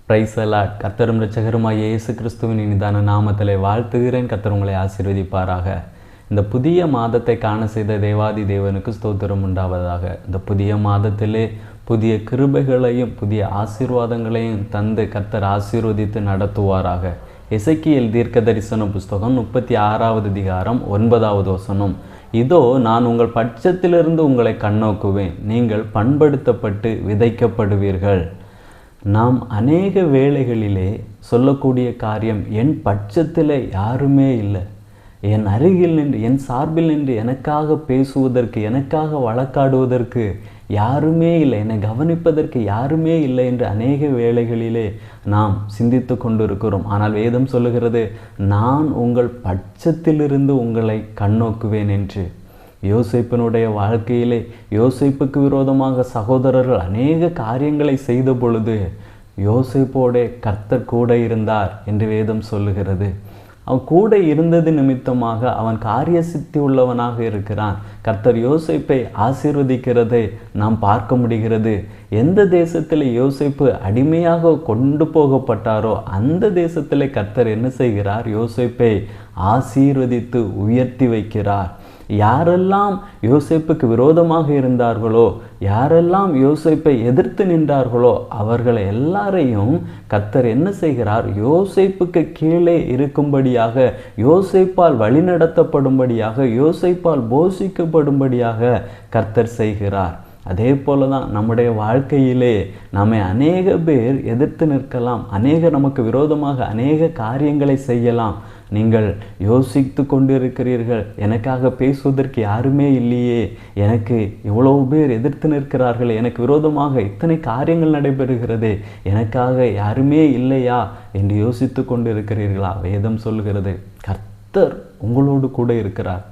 Price allot. கர்த்தரும் இரட்சகருமாகிய இயேசு கிறிஸ்துவின் இனிதான நாமத்திலே வாழ்த்துகிறேன். கர்த்தர் உங்களை ஆசீர்வதிப்பாராக. இந்த புதிய மாதத்தை காண செய்த தேவாதி தேவனுக்கு ஸ்தோத்திரம் உண்டாவதாக. இந்த புதிய மாதத்திலே புதிய கிருபைகளையும் புதிய ஆசீர்வாதங்களையும் தந்து கர்த்தர் ஆசீர்வதித்து நடத்துவாராக. எசேக்கியேல் தீர்க்க தரிசன புஸ்தகம் 36வது அதிகாரம் 9வது வசனம். இதோ நான் உங்கள் பட்சத்திலிருந்து உங்களை கண்ணோக்குவேன், நீங்கள் பண்படுத்தப்பட்டு விதைக்கப்படுவீர்கள். நாம் அநேக வேளைகளிலே சொல்லக்கூடிய காரியம், என் பட்சத்தில் யாருமே இல்லை, என் அருகில் நின்று என் சார்பில் நின்று எனக்காக பேசுவதற்கு எனக்காக வழக்காடுவதற்கு யாருமே இல்லை, என்னை கவனிப்பதற்கு யாருமே இல்லை என்று அநேக வேளைகளிலே நாம் சிந்தித்து கொண்டிருக்கிறோம். ஆனால் வேதம் சொல்லுகிறது, நான் உங்கள் பட்சத்திலிருந்து உங்களை கண்ணோக்குவேன் என்று. யோசேப்பினுடைய வாழ்க்கையிலே யோசேப்புக்கு விரோதமாக சகோதரர்கள் அநேக காரியங்களை செய்த பொழுது யோசேப்போட கர்த்தர் கூட இருந்தார் என்று வேதம் சொல்லுகிறது. அவன் கூட இருந்தது நிமித்தமாக அவன் காரிய சித்தி உள்ளவனாக இருக்கிறான். கர்த்தர் யோசேப்பை ஆசீர்வதிக்கிறதை நாம் பார்க்க முடிகிறது. எந்த தேசத்தில் யோசேப்பு அடிமையாக கொண்டு போகப்பட்டாரோ அந்த தேசத்தில் கர்த்தர் என்ன செய்கிறார்? யோசேப்பை ஆசீர்வதித்து உயர்த்தி வைக்கிறார். யாரெல்லாம் யோசேப்புக்கு விரோதமாக இருந்தார்களோ, யாரெல்லாம் யோசேப்பை எதிர்த்து நின்றார்களோ அவர்களை எல்லாரையும் கர்த்தர் என்ன செய்கிறார்? யோசேப்புக்கு கீழே இருக்கும்படியாக, யோசேப்பால் வழிநடத்தப்படும்படியாக, யோசேப்பால் போஷிக்கப்படும்படியாக கர்த்தர் செய்கிறார். அதே போல தான் நம்முடைய வாழ்க்கையிலே நம்மை அநேக பேர் எதிர்த்து நிற்கலாம், நமக்கு விரோதமாக அநேக காரியங்களை செய்யலாம். நீங்கள் யோசித்து கொண்டிருக்கிறீர்கள், எனக்காக பேசுவதற்கு யாருமே இல்லையே, எனக்கு இவ்வளவு பேர் எதிர்த்து நிற்கிறார்கள், எனக்கு விரோதமாக இத்தனை காரியங்கள் நடைபெறுகிறது, எனக்காக யாருமே இல்லையா என்று யோசித்து கொண்டிருக்கிறீர்களா? வேதம் சொல்கிறது, கர்த்தர் உங்களோடு கூட இருக்கிறார்.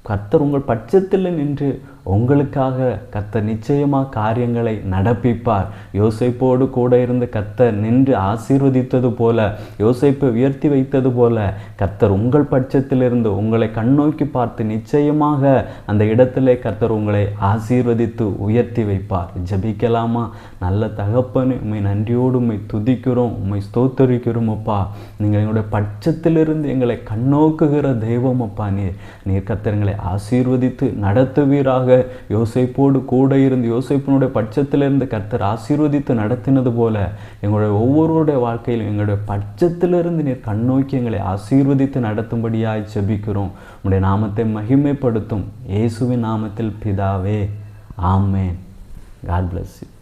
கர்த்தர் உங்கள் பட்சத்தில் நின்று உங்களுக்காக கர்த்தர் நிச்சயமாக காரியங்களை நடப்பிப்பார். யோசேப்போடு கூட இருந்து கர்த்தர் நின்று ஆசீர்வதித்தது போல, யோசேப்பை உயர்த்தி வைத்தது போல கர்த்தர் உங்கள் பட்சத்திலிருந்து உங்களை கண்ணோக்கி பார்த்து நிச்சயமாக அந்த இடத்திலே கர்த்தர் உங்களை ஆசீர்வதித்து உயர்த்தி வைப்பார். ஜெபிக்கலாமா? நல்ல தகப்பனே, உம்மை நன்றியோடு உம்மை துதிக்கிறோம், உம்மை ஸ்தோத்தரிக்கிறோம் அப்பா. நீங்கள் எங்களுடைய பட்சத்திலிருந்து எங்களை கண்ணோக்குகிற தெய்வம் அப்பா. நீர் கர்த்தர் எங்களை ஆசீர்வதித்து நடத்துவீராக. யோசேப்போடு கூட இருந்து யோசேப்பினுடைய பட்சத்திலிருந்து கர்த்தர் ஆசீர்வதித்து நடத்தினது போல எங்களுடைய ஒவ்வொருவருடைய வாழ்க்கையிலும் எங்களுடைய பட்சத்திலிருந்து நீர் கண்ணோக்கி எங்களை ஆசீர்வதித்து நடத்தும்படியாய் ஜெபிக்கிறோம். உம்முடைய நாமத்தை மகிமைப்படுத்தும் இயேசுவின் நாமத்தில் பிதாவே, ஆமென். God bless you.